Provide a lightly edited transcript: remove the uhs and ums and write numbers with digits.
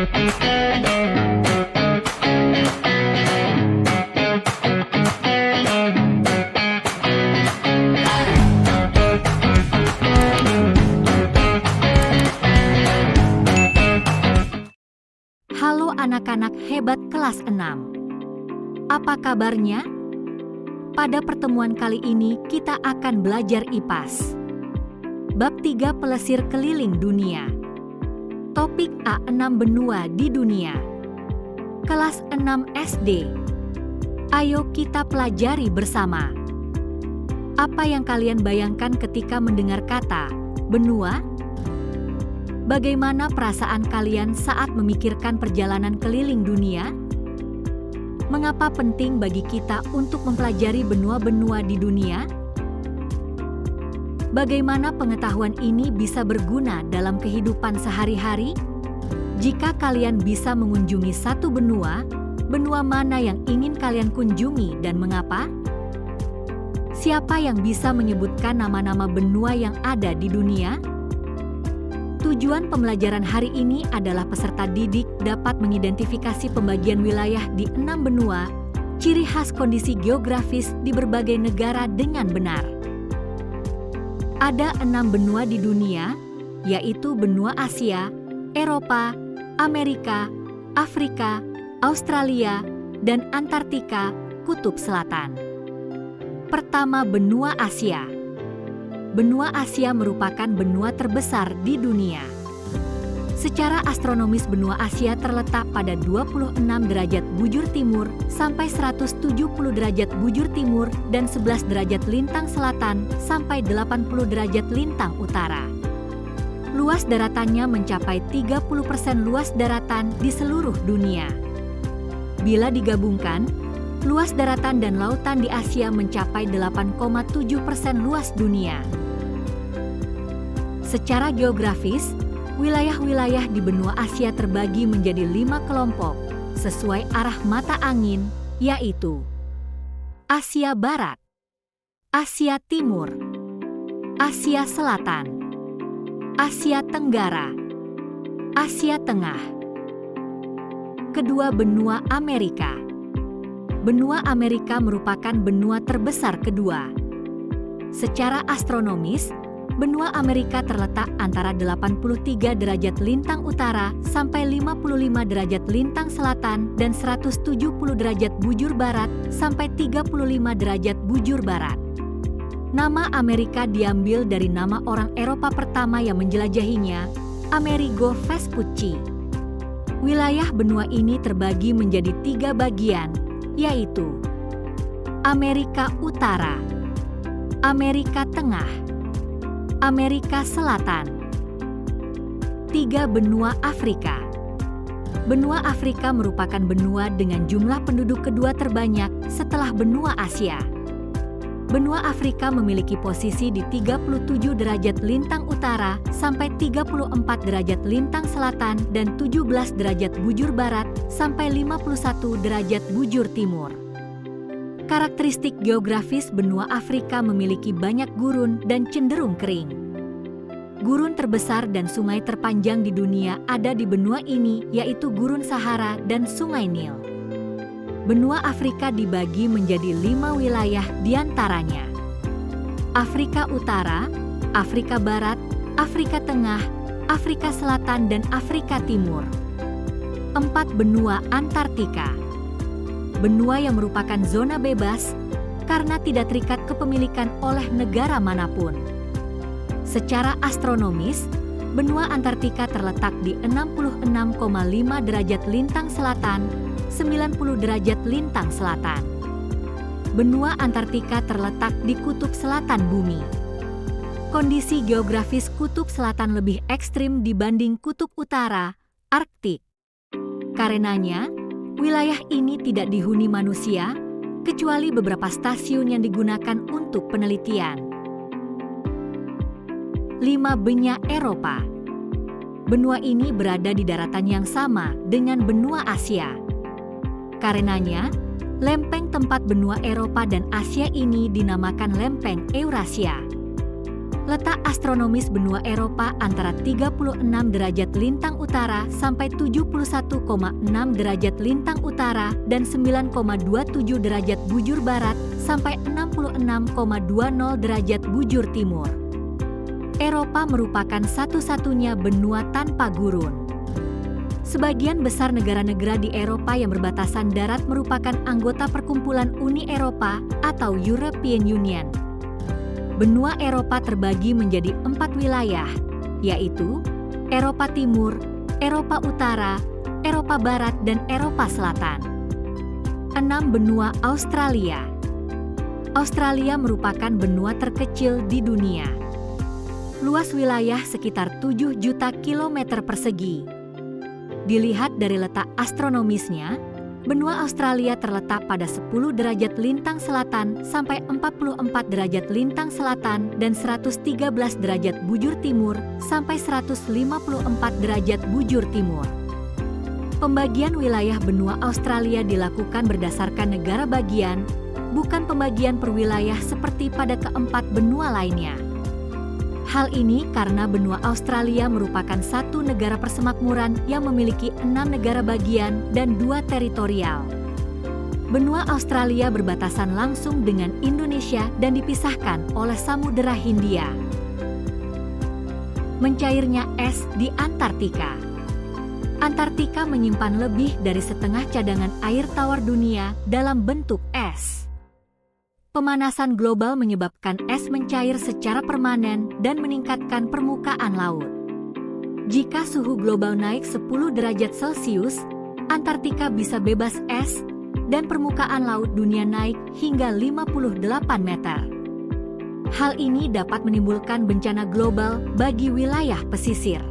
Halo anak-anak hebat kelas 6. Apa kabarnya? Pada pertemuan kali ini kita akan belajar IPAS. Bab 3 Pelesir Keliling Dunia. Topik A6 Benua di Dunia. Kelas 6 SD. Ayo kita pelajari bersama. Apa yang kalian bayangkan ketika mendengar kata benua? Bagaimana perasaan kalian saat memikirkan perjalanan keliling dunia? Mengapa penting bagi kita untuk mempelajari benua-benua di dunia? Bagaimana pengetahuan ini bisa berguna dalam kehidupan sehari-hari? Jika kalian bisa mengunjungi satu benua, benua mana yang ingin kalian kunjungi dan mengapa? Siapa yang bisa menyebutkan nama-nama benua yang ada di dunia? Tujuan pembelajaran hari ini adalah peserta didik dapat mengidentifikasi pembagian wilayah di 6 benua, ciri khas kondisi geografis di berbagai negara dengan benar. Ada 6 benua di dunia, yaitu benua Asia, Eropa, Amerika, Afrika, Australia, dan Antartika, Kutub Selatan. Pertama, benua Asia. Benua Asia merupakan benua terbesar di dunia. Secara astronomis benua Asia terletak pada 26 derajat bujur timur sampai 170 derajat bujur timur dan 11 derajat lintang selatan sampai 80 derajat lintang utara. Luas daratannya mencapai 30% luas daratan di seluruh dunia. Bila digabungkan, luas daratan dan lautan di Asia mencapai 8,7% luas dunia. Secara geografis, wilayah-wilayah di benua Asia terbagi menjadi 5 kelompok sesuai arah mata angin, yaitu Asia Barat, Asia Timur, Asia Selatan, Asia Tenggara, Asia Tengah. Kedua, benua Amerika. Benua Amerika merupakan benua terbesar kedua. Secara astronomis, benua Amerika terletak antara 83 derajat lintang utara sampai 55 derajat lintang selatan dan 170 derajat bujur barat sampai 35 derajat bujur barat. Nama Amerika diambil dari nama orang Eropa pertama yang menjelajahinya, Amerigo Vespucci. Wilayah benua ini terbagi menjadi 3 bagian, yaitu Amerika Utara, Amerika Tengah, Amerika Selatan. 3. Benua Afrika. Benua Afrika merupakan benua dengan jumlah penduduk kedua terbanyak setelah benua Asia. Benua Afrika memiliki posisi di 37 derajat lintang utara sampai 34 derajat lintang selatan dan 17 derajat bujur barat sampai 51 derajat bujur timur. Karakteristik geografis benua Afrika memiliki banyak gurun dan cenderung kering. Gurun terbesar dan sungai terpanjang di dunia ada di benua ini, yaitu Gurun Sahara dan Sungai Nil. Benua Afrika dibagi menjadi 5 wilayah diantaranya: Afrika Utara, Afrika Barat, Afrika Tengah, Afrika Selatan, dan Afrika Timur. 4. Benua Antartika. Benua yang merupakan zona bebas karena tidak terikat kepemilikan oleh negara manapun. Secara astronomis, benua Antartika terletak di 66,5 derajat lintang selatan, 90 derajat lintang selatan. Benua Antartika terletak di kutub selatan bumi. Kondisi geografis kutub selatan lebih ekstrim dibanding kutub utara, Arktik. Karenanya, wilayah ini tidak dihuni manusia, kecuali beberapa stasiun yang digunakan untuk penelitian. 5. Benua Eropa. Benua ini berada di daratan yang sama dengan benua Asia. Karenanya, lempeng tempat benua Eropa dan Asia ini dinamakan lempeng Eurasia. Letak astronomis benua Eropa antara 36 derajat lintang utara sampai 71,6 derajat lintang utara dan 9,27 derajat bujur barat sampai 66,20 derajat bujur timur. Eropa merupakan satu-satunya benua tanpa gurun. Sebagian besar negara-negara di Eropa yang berbatasan darat merupakan anggota Perkumpulan Uni Eropa atau European Union. Benua Eropa terbagi menjadi 4 wilayah, yaitu Eropa Timur, Eropa Utara, Eropa Barat, dan Eropa Selatan. 6. Benua Australia. Australia merupakan benua terkecil di dunia. Luas wilayah sekitar 7 juta kilometer persegi. Dilihat dari letak astronomisnya, benua Australia terletak pada 10 derajat lintang selatan sampai 44 derajat lintang selatan dan 113 derajat bujur timur sampai 154 derajat bujur timur. Pembagian wilayah benua Australia dilakukan berdasarkan negara bagian, bukan pembagian per wilayah seperti pada keempat benua lainnya. Hal ini karena benua Australia merupakan satu negara persemakmuran yang memiliki 6 negara bagian dan 2 teritorial. Benua Australia berbatasan langsung dengan Indonesia dan dipisahkan oleh Samudera Hindia. Mencairnya es di Antartika. Antartika menyimpan lebih dari setengah cadangan air tawar dunia dalam bentuk es. Pemanasan global menyebabkan es mencair secara permanen dan meningkatkan permukaan laut. Jika suhu global naik 10 derajat Celcius, Antartika bisa bebas es dan permukaan laut dunia naik hingga 58 meter. Hal ini dapat menimbulkan bencana global bagi wilayah pesisir.